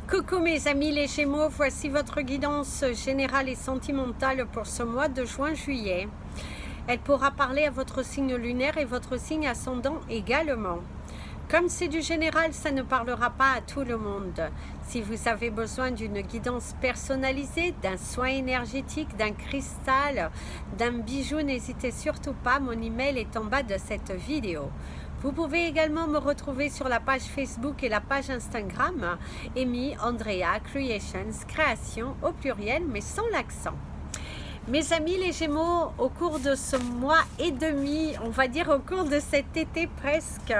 Coucou mes amis les Gémeaux, voici votre guidance générale et sentimentale pour ce mois de juin-juillet. Elle pourra parler à votre signe lunaire et votre signe ascendant également. Comme c'est du général, ça ne parlera pas à tout le monde. Si vous avez besoin d'une guidance personnalisée, d'un soin énergétique, d'un cristal, d'un bijou, n'hésitez surtout pas, mon email est en bas de cette vidéo. Vous pouvez également me retrouver sur la page Facebook et la page Instagram, Amy Andrea Creations, création au pluriel mais sans l'accent. Mes amis les Gémeaux, au cours de ce mois et demi, on va dire au cours de cet été presque,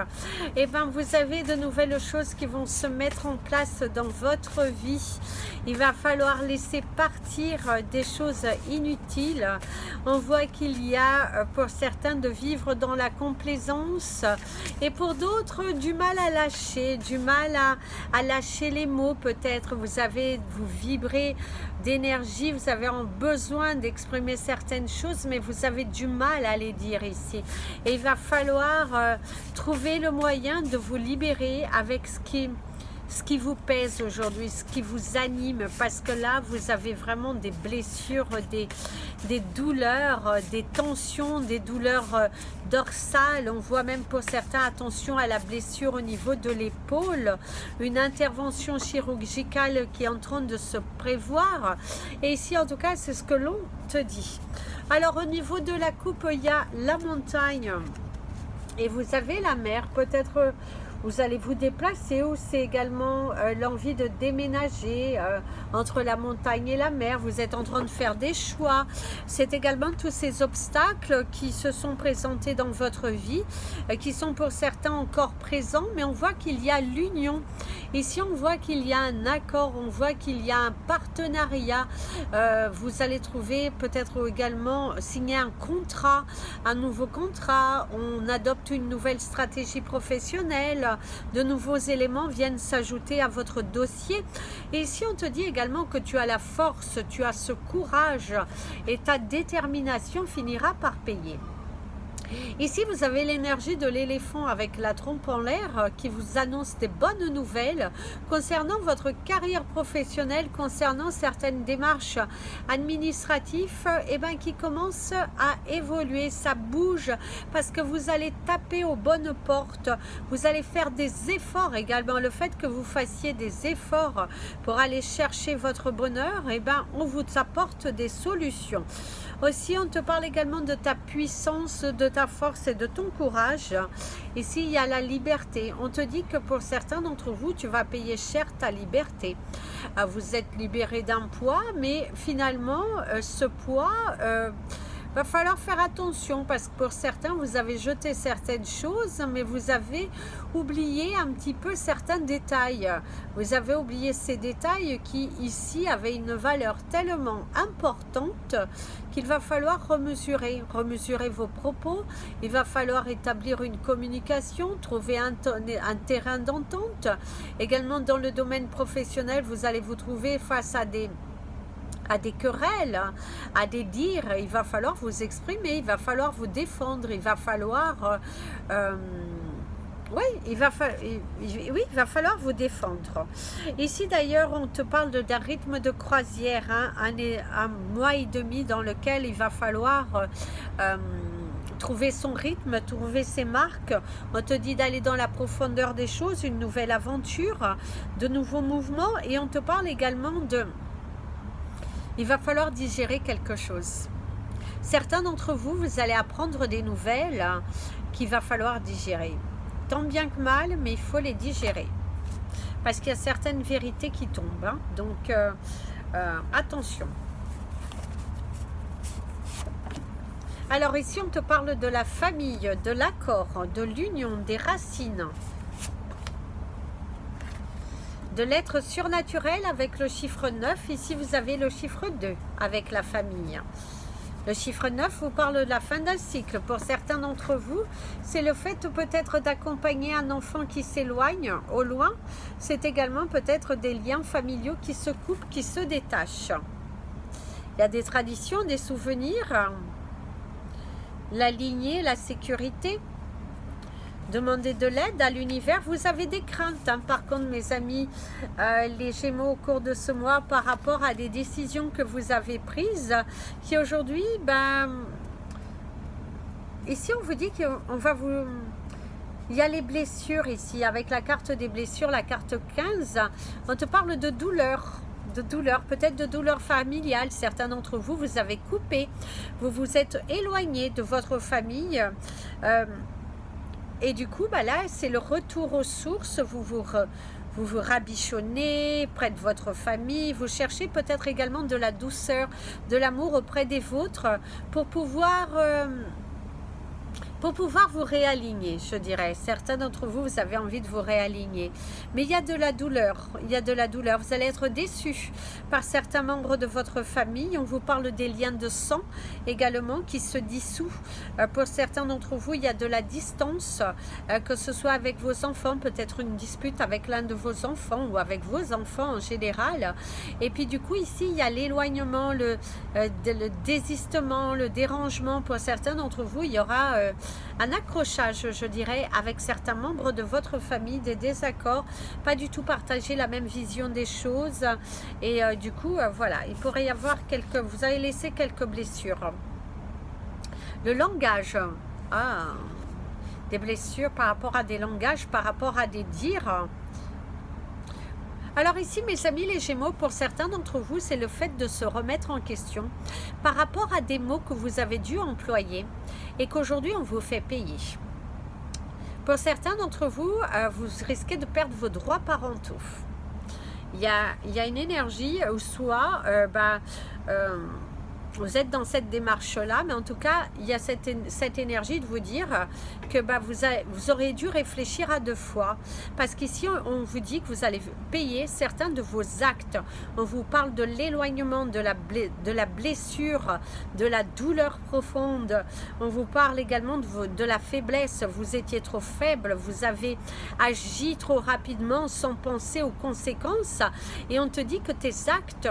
eh ben vous avez de nouvelles choses qui vont se mettre en place dans votre vie. Il va falloir laisser partir des choses inutiles. On voit qu'il y a pour certains de vivre dans la complaisance et pour d'autres du mal à lâcher, du mal à lâcher les mots peut-être. Vous vibrez d'énergie, vous avez besoin d'exprimer certaines choses, mais vous avez du mal à les dire ici. Et il va falloir trouver le moyen de vous libérer avec ce qui vous pèse aujourd'hui, ce qui vous anime, parce que là, vous avez vraiment des blessures, des douleurs, des tensions, des douleurs dorsales. On voit même pour certains, attention à la blessure au niveau de l'épaule, une intervention chirurgicale qui est en train de se prévoir. Et ici, en tout cas, c'est ce que l'on te dit. Alors, au niveau de la coupe, il y a la montagne et vous avez la mer, peut-être. Vous allez vous déplacer ou c'est également l'envie de déménager entre la montagne et la mer. Vous êtes en train de faire des choix. C'est également tous ces obstacles qui se sont présentés dans votre vie, qui sont pour certains encore présents, mais on voit qu'il y a l'union. Ici, on voit qu'il y a un accord, on voit qu'il y a un partenariat. Vous allez trouver peut-être également signer un contrat, un nouveau contrat. On adopte une nouvelle stratégie professionnelle. De nouveaux éléments viennent s'ajouter à votre dossier. Et ici, on te dit également que tu as la force, tu as ce courage et ta détermination finira par payer. Ici, vous avez l'énergie de l'éléphant avec la trompe en l'air qui vous annonce des bonnes nouvelles concernant votre carrière professionnelle, concernant certaines démarches administratives qui commencent à évoluer. Ça bouge parce que vous allez taper aux bonnes portes. Vous allez faire des efforts également. Le fait que vous fassiez des efforts pour aller chercher votre bonheur, on vous apporte des solutions. Aussi, on te parle également de ta puissance, de ta force et de ton courage. Ici, il y a la liberté. On te dit que pour certains d'entre vous, tu vas payer cher ta liberté. Vous êtes libéré d'un poids, mais finalement, ce poids... va falloir faire attention parce que pour certains, vous avez jeté certaines choses, mais vous avez oublié un petit peu certains détails. Vous avez oublié ces détails qui, ici, avaient une valeur tellement importante qu'il va falloir remesurer vos propos. Il va falloir établir une communication, trouver un terrain d'entente. Également, dans le domaine professionnel, vous allez vous trouver face à des querelles, à des dires. Il va falloir vous exprimer, il va falloir vous défendre, il va falloir il va falloir vous défendre. Ici d'ailleurs on te parle d'un rythme de croisière, un mois et demi dans lequel il va falloir trouver son rythme, trouver ses marques. On te dit d'aller dans la profondeur des choses, une nouvelle aventure, de nouveaux mouvements, et on te parle également il va falloir digérer quelque chose. Certains d'entre vous, vous allez apprendre des nouvelles qu'il va falloir digérer. Tant bien que mal, mais il faut les digérer. Parce qu'il y a certaines vérités qui tombent. Donc, attention. Alors ici, on te parle de la famille, de l'accord, de l'union, des racines. De l'être surnaturel avec le chiffre 9. Ici, vous avez le chiffre 2 avec la famille. Le chiffre 9 vous parle de la fin d'un cycle. Pour certains d'entre vous, c'est le fait peut-être d'accompagner un enfant qui s'éloigne au loin. C'est également peut-être des liens familiaux qui se coupent, qui se détachent. Il y a des traditions, des souvenirs, la lignée, la sécurité. Demandez de l'aide à l'univers. Vous avez des craintes, hein, par contre, mes amis, les Gémeaux, au cours de ce mois, par rapport à des décisions que vous avez prises, qui aujourd'hui, ben, ici, on vous dit qu'on va vous... Il y a les blessures ici, avec la carte des blessures, la carte 15, on te parle de douleur, peut-être de douleur familiale. Certains d'entre vous, vous avez coupé, vous vous êtes éloigné de votre famille, et du coup, bah là, c'est le retour aux sources. Vous vous rabichonnez près de votre famille. Vous cherchez peut-être également de la douceur, de l'amour auprès des vôtres pour pouvoir vous réaligner, je dirais. Certains d'entre vous, vous avez envie de vous réaligner. Mais il y a de la douleur. Il y a de la douleur. Vous allez être déçus par certains membres de votre famille. On vous parle des liens de sang également qui se dissouent. Pour certains d'entre vous, il y a de la distance, que ce soit avec vos enfants, peut-être une dispute avec l'un de vos enfants ou avec vos enfants en général. Et puis du coup, ici, il y a l'éloignement, le désistement, le dérangement. Pour certains d'entre vous, il y aura... un accrochage, je dirais, avec certains membres de votre famille, des désaccords, pas du tout partager la même vision des choses, et du coup, voilà, il pourrait y avoir vous avez laissé quelques blessures. Le langage, des blessures par rapport à des langages, par rapport à des dires. Alors ici, mes amis les Gémeaux, pour certains d'entre vous, c'est le fait de se remettre en question par rapport à des mots que vous avez dû employer et qu'aujourd'hui, on vous fait payer. Pour certains d'entre vous, vous risquez de perdre vos droits parentaux. Il y a une énergie où soit... vous êtes dans cette démarche-là, mais en tout cas, il y a cette énergie de vous dire que vous aurez dû réfléchir à deux fois. Parce qu'ici, on vous dit que vous allez payer certains de vos actes. On vous parle de l'éloignement, de la blessure, de la douleur profonde. On vous parle également de la faiblesse. Vous étiez trop faible, vous avez agi trop rapidement sans penser aux conséquences. Et on te dit que tes actes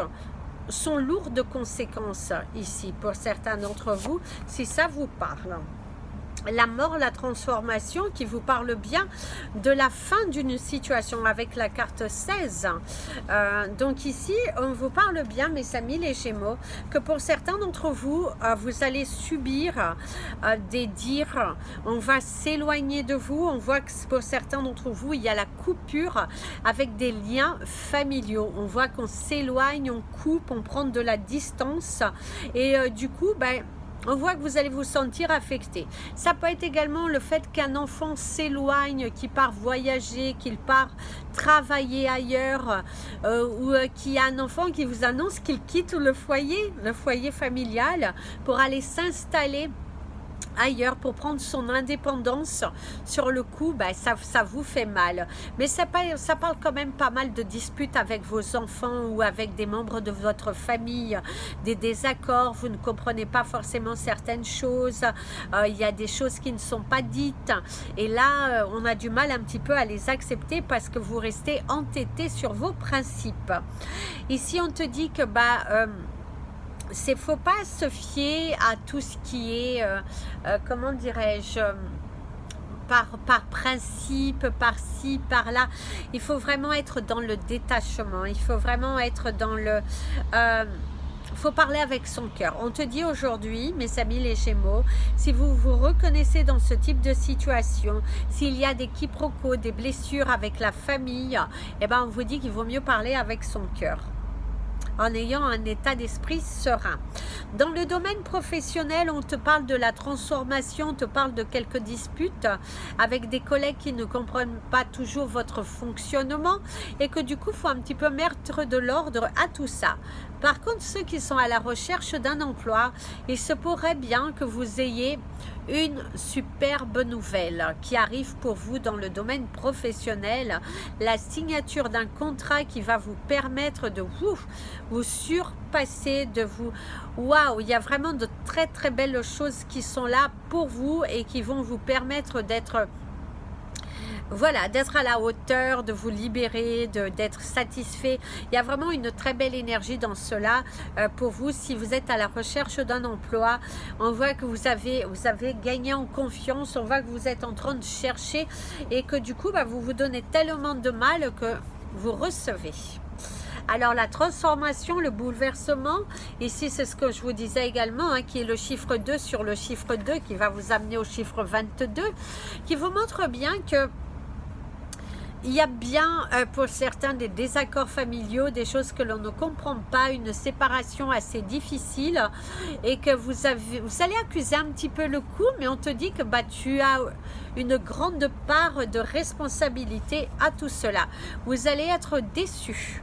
sont lourds de conséquences ici pour certains d'entre vous, si ça vous parle. La mort, la transformation qui vous parle bien de la fin d'une situation avec la carte 16. Donc ici, on vous parle bien, mes amis les Gémeaux, que pour certains d'entre vous, vous allez subir des dires, on va s'éloigner de vous. On voit que pour certains d'entre vous, il y a la coupure avec des liens familiaux. On voit qu'on s'éloigne, on coupe, on prend de la distance et du coup, on voit que vous allez vous sentir affecté. Ça peut être également le fait qu'un enfant s'éloigne, qu'il part voyager, qu'il part travailler ailleurs, ou qu'il y a un enfant qui vous annonce qu'il quitte le foyer familial pour aller s'installer ailleurs, pour prendre son indépendance. Sur le coup, ça vous fait mal. Mais ça parle quand même pas mal de disputes avec vos enfants ou avec des membres de votre famille, des désaccords, vous ne comprenez pas forcément certaines choses, il y a des choses qui ne sont pas dites, et là, on a du mal un petit peu à les accepter parce que vous restez entêté sur vos principes. Ici, on te dit que faut pas se fier à tout ce qui est, comment dirais-je, par principe, par-ci, par-là. Il faut vraiment être dans le détachement. Il faut vraiment être dans le... faut parler avec son cœur. On te dit aujourd'hui, mes amis les Gémeaux, si vous vous reconnaissez dans ce type de situation, s'il y a des quiproquos, des blessures avec la famille, on vous dit qu'il vaut mieux parler avec son cœur, en ayant un état d'esprit serein. Dans le domaine professionnel, on te parle de la transformation, on te parle de quelques disputes avec des collègues qui ne comprennent pas toujours votre fonctionnement et que du coup, il faut un petit peu mettre de l'ordre à tout ça. Par contre, ceux qui sont à la recherche d'un emploi, il se pourrait bien que vous ayez une superbe nouvelle qui arrive pour vous dans le domaine professionnel, la signature d'un contrat qui va vous permettre de vous surpasser, de vous... Waouh, il y a vraiment de très très belles choses qui sont là pour vous et qui vont vous permettre d'être voilà, d'être à la hauteur, de vous libérer, d'être satisfait. Il y a vraiment une très belle énergie dans cela pour vous. Si vous êtes à la recherche d'un emploi, on voit que vous avez gagné en confiance, on voit que vous êtes en train de chercher et que du coup, vous vous donnez tellement de mal que vous recevez. Alors la transformation, le bouleversement, ici c'est ce que je vous disais également, qui est le chiffre 2 sur le chiffre 2 qui va vous amener au chiffre 22, qui vous montre bien que il y a bien pour certains des désaccords familiaux, des choses que l'on ne comprend pas, une séparation assez difficile et que vous allez accuser un petit peu le coup, mais on te dit que tu as une grande part de responsabilité à tout cela. Vous allez être déçus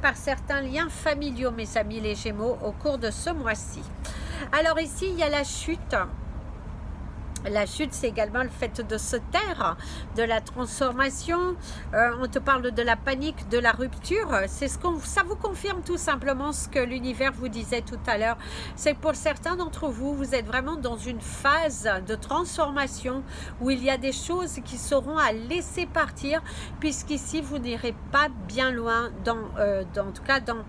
par certains liens familiaux, mes amis les Gémeaux, au cours de ce mois-ci. Alors ici, il y a la chute. La chute, c'est également le fait de se taire, de la transformation. On te parle de la panique, de la rupture. Ça vous confirme tout simplement ce que l'univers vous disait tout à l'heure. C'est que pour certains d'entre vous, vous êtes vraiment dans une phase de transformation où il y a des choses qui seront à laisser partir, puisqu'ici, vous n'irez pas bien loin, en tout cas dans...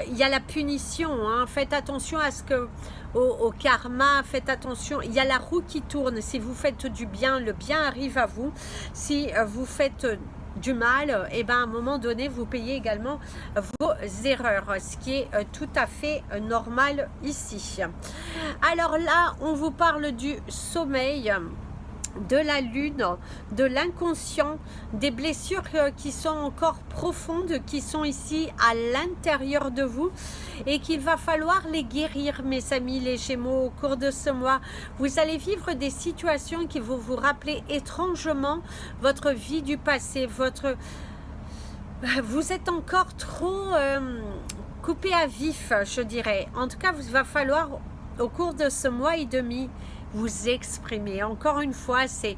il y a la punition, faites attention à ce que au karma, faites attention, il y a la roue qui tourne. Si vous faites du bien, le bien arrive à vous. Si vous faites du mal, à un moment donné, vous payez également vos erreurs, ce qui est tout à fait normal ici. Alors là, on vous parle du sommeil, de la lune, de l'inconscient, des blessures qui sont encore profondes, qui sont ici à l'intérieur de vous et qu'il va falloir les guérir, mes amis les Gémeaux, au cours de ce mois. Vous allez vivre des situations qui vont vous rappeler étrangement votre vie du passé, vous êtes encore trop coupé à vif, je dirais. En tout cas, il va falloir au cours de ce mois et demi vous exprimer. Encore une fois, c'est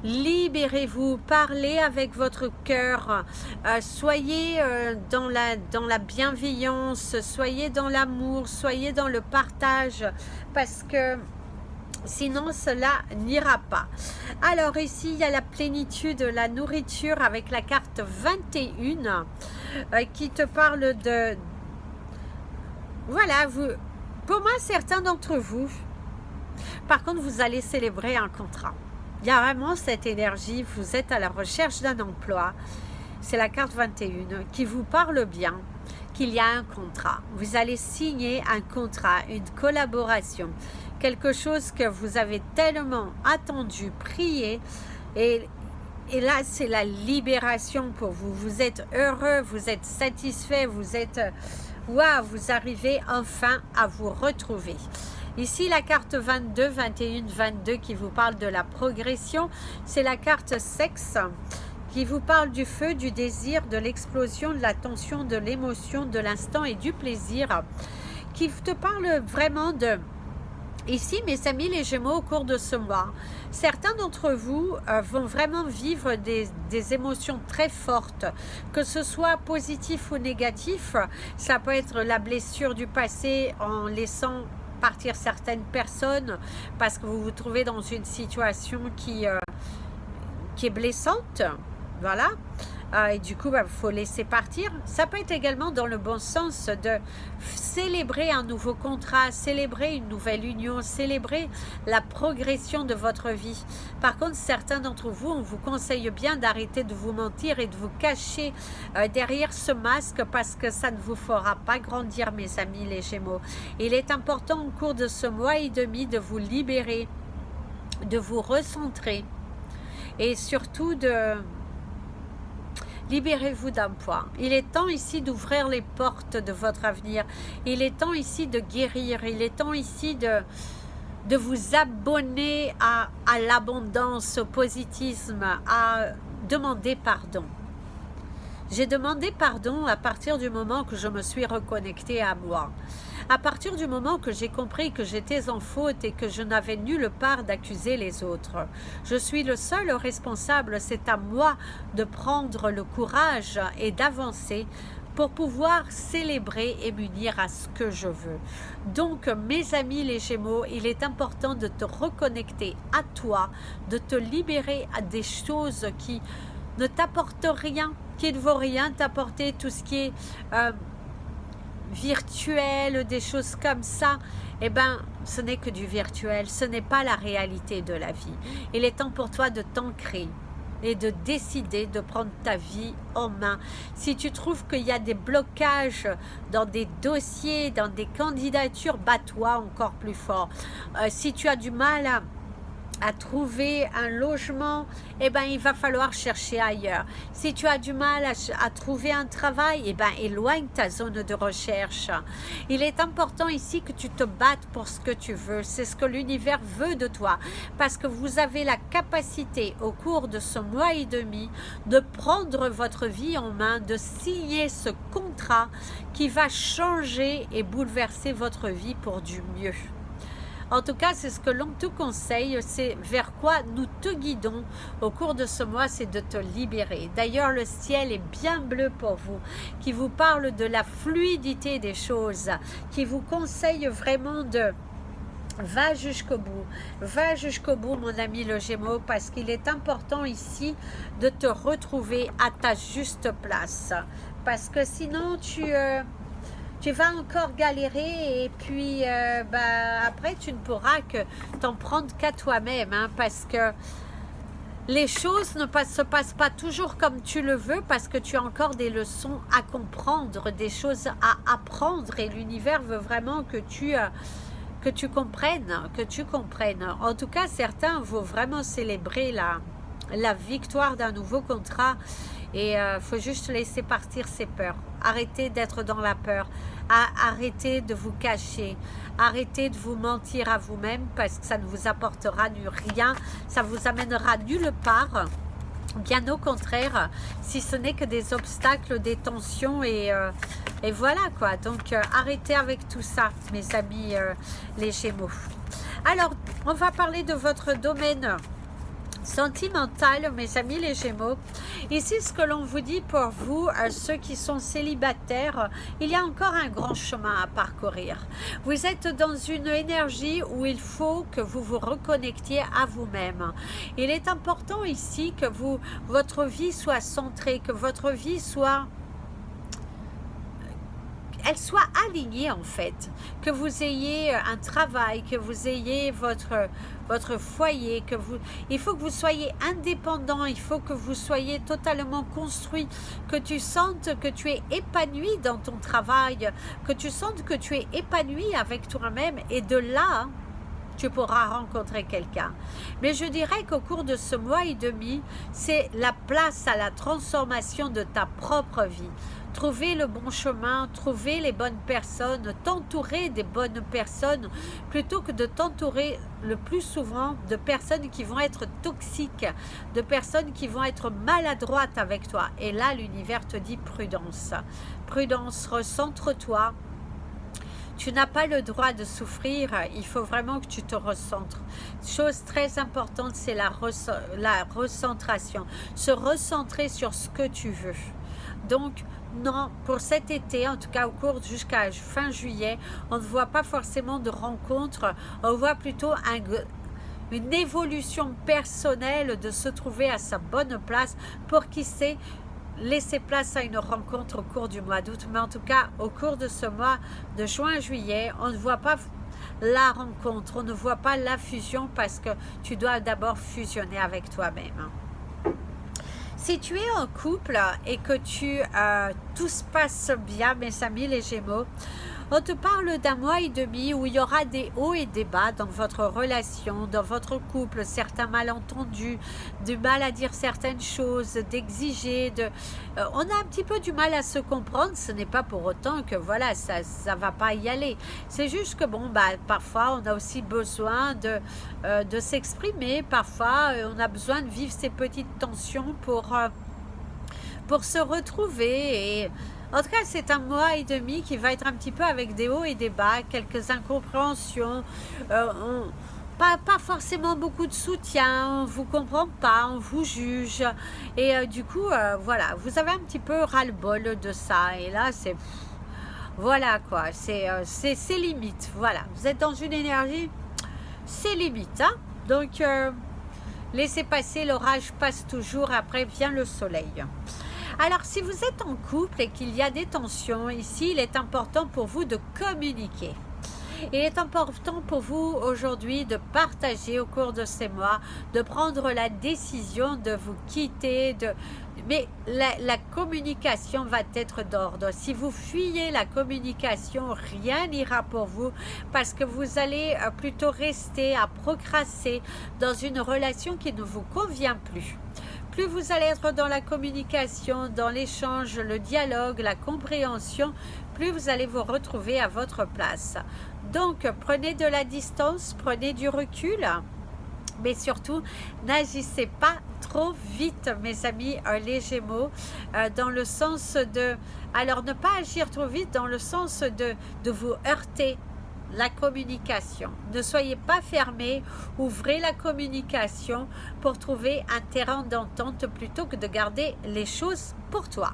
libérez-vous, parlez avec votre cœur, soyez dans la bienveillance, soyez dans l'amour, soyez dans le partage, parce que sinon cela n'ira pas. Alors ici, il y a la plénitude, la nourriture avec la carte 21 qui te parle de... Voilà, pour moi, certains d'entre vous, par contre, vous allez célébrer un contrat. Il y a vraiment cette énergie, vous êtes à la recherche d'un emploi. C'est la carte 21 qui vous parle bien qu'il y a un contrat. Vous allez signer un contrat, une collaboration, quelque chose que vous avez tellement attendu, prié. Et là, c'est la libération pour vous. Vous êtes heureux, vous êtes satisfait, vous êtes... Waouh, vous arrivez enfin à vous retrouver. Ici, la carte 22, 21, 22 qui vous parle de la progression, c'est la carte sexe qui vous parle du feu, du désir, de l'explosion, de la tension, de l'émotion, de l'instant et du plaisir, qui te parle vraiment de... Ici, mes amis les Gémeaux, au cours de ce mois, certains d'entre vous vont vraiment vivre des émotions très fortes, que ce soit positif ou négatif. Ça peut être la blessure du passé en laissant partir certaines personnes parce que vous vous trouvez dans une situation qui est blessante, voilà, et du coup, faut laisser partir. Ça peut être également dans le bon sens de célébrer un nouveau contrat, célébrer une nouvelle union, célébrer la progression de votre vie. Par contre, certains d'entre vous, on vous conseille bien d'arrêter de vous mentir et de vous cacher derrière ce masque parce que ça ne vous fera pas grandir, mes amis les Gémeaux. Il est important au cours de ce mois et demi de vous libérer, de vous recentrer et surtout de... Libérez-vous d'un poids. Il est temps ici d'ouvrir les portes de votre avenir. Il est temps ici de guérir. Il est temps ici de vous abonner à l'abondance, au positivisme, à demander pardon. J'ai demandé pardon à partir du moment que je me suis reconnectée à moi. À partir du moment que j'ai compris que j'étais en faute et que je n'avais nulle part d'accuser les autres. Je suis le seul responsable, c'est à moi de prendre le courage et d'avancer pour pouvoir célébrer et m'unir à ce que je veux. Donc, mes amis les Gémeaux, il est important de te reconnecter à toi, de te libérer à des choses qui ne t'apportent rien, qui ne vont rien t'apporter, tout ce qui est virtuel, des choses comme ça. Eh bien, ce n'est que du virtuel, ce n'est pas la réalité de la vie. Il est temps pour toi de t'ancrer et de décider de prendre ta vie en main. Si tu trouves qu'il y a des blocages dans des dossiers, dans des candidatures, bats-toi encore plus fort. Si tu as du mal à trouver un logement, eh ben, il va falloir chercher ailleurs. Si tu as du mal à trouver un travail, eh ben, éloigne ta zone de recherche. Il est important ici que tu te battes pour ce que tu veux. C'est ce que l'univers veut de toi. Parce que vous avez la capacité au cours de ce mois et demi de prendre votre vie en main, de signer ce contrat qui va changer et bouleverser votre vie pour du mieux. En tout cas, c'est ce que l'on te conseille, c'est vers quoi nous te guidons au cours de ce mois, c'est de te libérer. D'ailleurs, le ciel est bien bleu pour vous, qui vous parle de la fluidité des choses, qui vous conseille vraiment de... Va jusqu'au bout mon ami le Gémeaux, parce qu'il est important ici de te retrouver à ta juste place. Parce que sinon, tu vas encore galérer et puis après tu ne pourras que t'en prendre qu'à toi-même, hein, parce que les choses ne se passent pas toujours comme tu le veux, parce que tu as encore des leçons à comprendre, des choses à apprendre, et l'univers veut vraiment que tu comprennes. En tout cas, certains vont vraiment célébrer la victoire d'un nouveau contrat. Et faut juste laisser partir ses peurs. Arrêtez d'être dans la peur. Arrêtez de vous cacher. Arrêtez de vous mentir à vous-même, parce que ça ne vous apportera rien. Ça vous amènera nulle part. Bien au contraire, si ce n'est que des obstacles, des tensions et voilà quoi. Donc arrêtez avec tout ça, mes amis les Gémeaux. Alors, on va parler de votre domaine sentimental, mes amis les Gémeaux. Ici, ce que l'on vous dit pour vous, ceux qui sont célibataires, il y a encore un grand chemin à parcourir. Vous êtes dans une énergie où il faut que vous vous reconnectiez à vous-même. Il est important ici que votre vie soit centrée, que votre vie soit... elle soit alignée en fait, que vous ayez un travail, que vous ayez votre foyer, il faut que vous soyez indépendant, il faut que vous soyez totalement construit, que tu sentes que tu es épanoui dans ton travail, que tu sentes que tu es épanoui avec toi-même, et de là, tu pourras rencontrer quelqu'un. Mais je dirais qu'au cours de ce mois et demi, c'est la place à la transformation de ta propre vie. Trouver le bon chemin, trouver les bonnes personnes, t'entourer des bonnes personnes, plutôt que de t'entourer le plus souvent de personnes qui vont être toxiques, de personnes qui vont être maladroites avec toi. Et là, l'univers te dit prudence. Prudence, recentre-toi. Tu n'as pas le droit de souffrir, il faut vraiment que tu te recentres. Chose très importante, c'est la recentration. Se recentrer sur ce que tu veux. Donc, non, pour cet été, en tout cas au cours jusqu'à fin juillet, on ne voit pas forcément de rencontres, on voit plutôt une évolution personnelle, de se trouver à sa bonne place pour qui sait laisser place à une rencontre au cours du mois d'août. Mais en tout cas, au cours de ce mois de juin-juillet, on ne voit pas la rencontre, on ne voit pas la fusion, parce que tu dois d'abord fusionner avec toi-même. Si tu es en couple et que tout se passe bien, mes amis les Gémeaux, on te parle d'un mois et demi où il y aura des hauts et des bas dans votre relation, dans votre couple, certains malentendus, du mal à dire certaines choses, d'exiger, on a un petit peu du mal à se comprendre. Ce n'est pas pour autant que voilà, ça va pas y aller. C'est juste que bon, parfois on a aussi besoin de s'exprimer, parfois on a besoin de vivre ces petites tensions pour se retrouver. Et en tout cas, c'est un mois et demi qui va être un petit peu avec des hauts et des bas, quelques incompréhensions. pas forcément beaucoup de soutien, on ne vous comprend pas, on vous juge. Et du coup, voilà, vous avez un petit peu ras-le-bol de ça. Et là, c'est... Voilà quoi, c'est limite. Voilà, vous êtes dans une énergie, c'est limite. Hein. Donc, laissez passer, l'orage passe toujours, après vient le soleil. Alors, si vous êtes en couple et qu'il y a des tensions, ici, il est important pour vous de communiquer. Il est important pour vous aujourd'hui de partager au cours de ces mois, de prendre la décision de vous quitter, mais la communication va être d'ordre. Si vous fuyez la communication, rien n'ira pour vous parce que vous allez plutôt rester à procrasser dans une relation qui ne vous convient plus. Plus vous allez être dans la communication, dans l'échange, le dialogue, la compréhension, plus vous allez vous retrouver à votre place. Donc, prenez de la distance, prenez du recul, mais surtout, n'agissez pas trop vite, mes amis, les Gémeaux, dans le sens de... Alors, ne pas agir trop vite dans le sens de vous heurter. La communication. Ne soyez pas fermés, ouvrez la communication pour trouver un terrain d'entente plutôt que de garder les choses pour toi.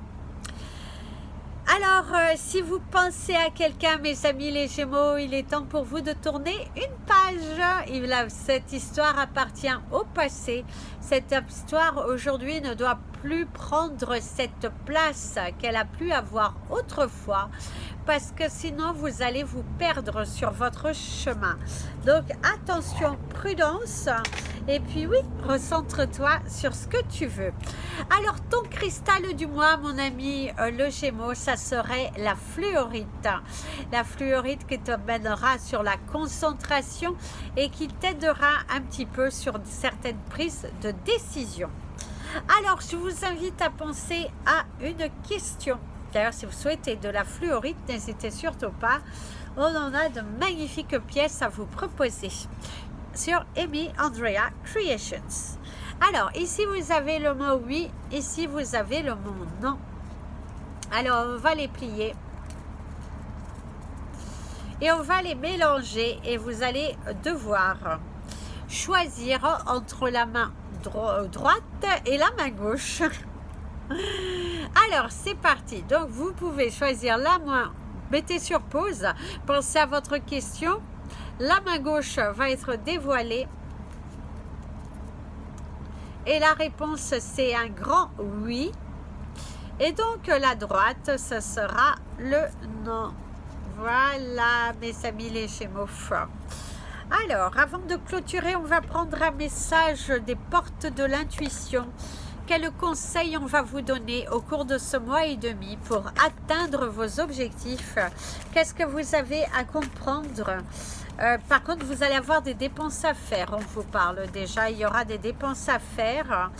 Alors, si vous pensez à quelqu'un, mes amis les Gémeaux, il est temps pour vous de tourner une page. Cette histoire appartient au passé. Cette histoire aujourd'hui ne doit plus prendre cette place qu'elle a pu avoir autrefois, parce que sinon vous allez vous perdre sur votre chemin. Donc attention, prudence, et puis oui, recentre-toi sur ce que tu veux. Alors ton cristal du mois, mon ami le Gémeaux, ça serait la fluorite. La fluorite qui te mènera sur la concentration et qui t'aidera un petit peu sur certaines prises de décision. Alors je vous invite à penser à une question. D'ailleurs, si vous souhaitez de la fluorite, n'hésitez surtout pas. On en a de magnifiques pièces à vous proposer sur Amy Andrea Creations. Alors, ici vous avez le mot oui, ici vous avez le mot non. Alors, on va les plier. Et on va les mélanger et vous allez devoir choisir entre la main droite et la main gauche. Alors, c'est parti. Donc, vous pouvez choisir la main, mettez sur pause, pensez à votre question. La main gauche va être dévoilée. Et la réponse, c'est un grand oui. Et donc, la droite, ce sera le non. Voilà, mes amis les Gémeaux. Alors, avant de clôturer, on va prendre un message des portes de l'intuition. Quel conseil on va vous donner au cours de ce mois et demi pour atteindre vos objectifs? Qu'est-ce que vous avez à comprendre? Par contre, vous allez avoir des dépenses à faire. On vous parle déjà, il y aura des dépenses à faire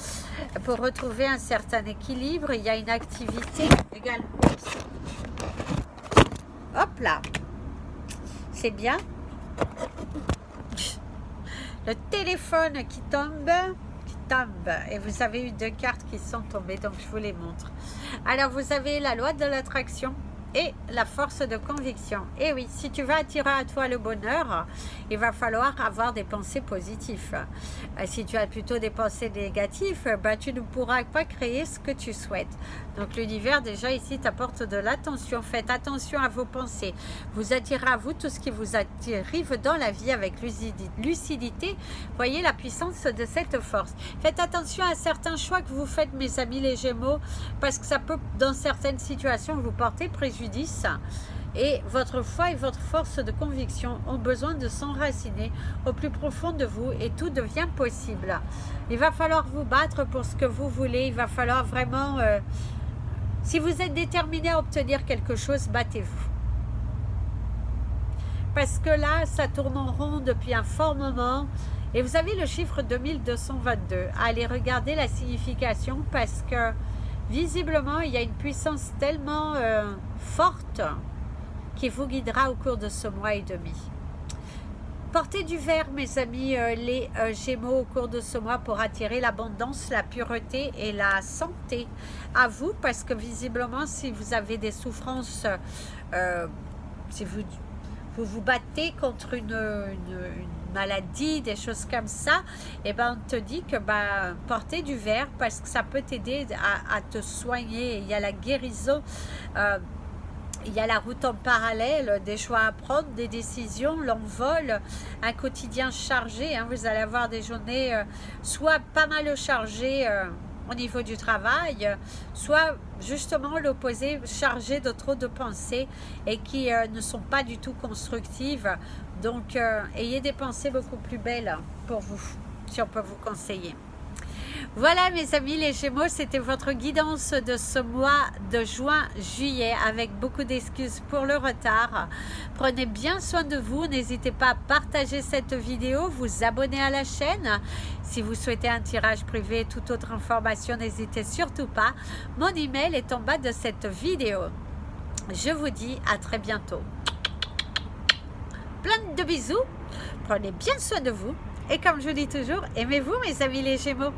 pour retrouver un certain équilibre. Il y a une activité égale. Hop là, c'est bien. Le téléphone qui tombe. Et vous avez eu 2 cartes qui sont tombées, donc je vous les montre. Alors vous avez la loi de l'attraction et la force de conviction. Et oui, si tu veux attirer à toi le bonheur, il va falloir avoir des pensées positives. Si tu as plutôt des pensées négatives, tu ne pourras pas créer ce que tu souhaites. Donc l'univers déjà ici t'apporte de l'attention. Faites attention à vos pensées. Vous attirez à vous tout ce qui vous arrive dans la vie avec lucidité. Voyez la puissance de cette force. Faites attention à certains choix que vous faites, mes amis les Gémeaux, parce que ça peut, dans certaines situations, vous porter préjudice. Et votre foi et votre force de conviction ont besoin de s'enraciner au plus profond de vous et tout devient possible. Il va falloir vous battre pour ce que vous voulez. Il va falloir vraiment... si vous êtes déterminé à obtenir quelque chose, battez-vous. Parce que là, ça tourne en rond depuis un fort moment. Et vous avez le chiffre 2222. Allez regarder la signification parce que visiblement, il y a une puissance tellement forte qui vous guidera au cours de ce mois et demi. Portez du vert, mes amis, les Gémeaux, au cours de ce mois pour attirer l'abondance, la pureté et la santé à vous, parce que visiblement, si vous avez des souffrances, si vous vous vous battez contre une maladie, des choses comme ça, et ben on te dit que porter du vert parce que ça peut t'aider à te soigner. Il y a la guérison, il y a la route en parallèle, des choix à prendre, des décisions, l'envol, un quotidien chargé. Vous allez avoir des journées soit pas mal chargées au niveau du travail, soit justement l'opposé, chargé de trop de pensées et qui ne sont pas du tout constructives. Donc, ayez des pensées beaucoup plus belles pour vous, si on peut vous conseiller. Voilà mes amis les Gémeaux, c'était votre guidance de ce mois de juin-juillet avec beaucoup d'excuses pour le retard. Prenez bien soin de vous, n'hésitez pas à partager cette vidéo, vous abonner à la chaîne. Si vous souhaitez un tirage privé, toute autre information, n'hésitez surtout pas. Mon email est en bas de cette vidéo. Je vous dis à très bientôt. Plein de bisous, prenez bien soin de vous et comme je dis toujours, aimez-vous mes amis les Gémeaux.